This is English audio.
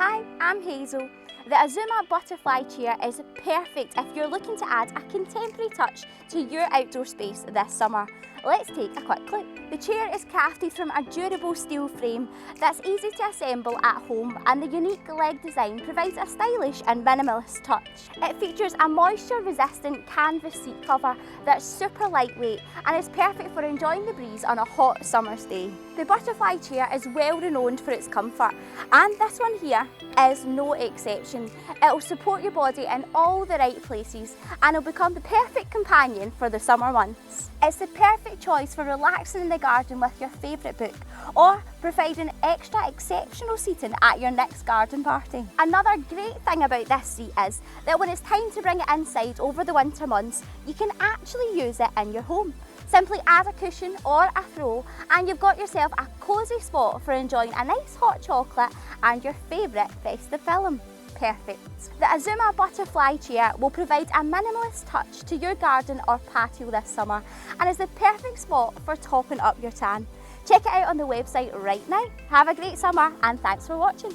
Hi, I'm Hazel. The Azuma Butterfly Chair is perfect if you're looking to add a contemporary touch to your outdoor space this summer. Let's take a quick look. The chair is crafted from a durable steel frame that's easy to assemble at home, and the unique leg design provides a stylish and minimalist touch. It features a moisture-resistant canvas seat cover that's super lightweight and is perfect for enjoying the breeze on a hot summer's day. The butterfly chair is well renowned for its comfort, and this one here is no exception. It will support your body in all the right places and will become the perfect companion for the summer months. It's the perfect choice for relaxing in the garden with your favourite book, or providing extra exceptional seating at your next garden party. Another great thing about this seat is that when it's time to bring it inside over the winter months, you can actually use it in your home. Simply add a cushion or a throw and you've got yourself a cosy spot for enjoying a nice hot chocolate and your favourite festive film. Perfect. The Azuma Butterfly Chair will provide a minimalist touch to your garden or patio this summer and is the perfect spot for topping up your tan. Check it out on the website right now. Have a great summer and thanks for watching.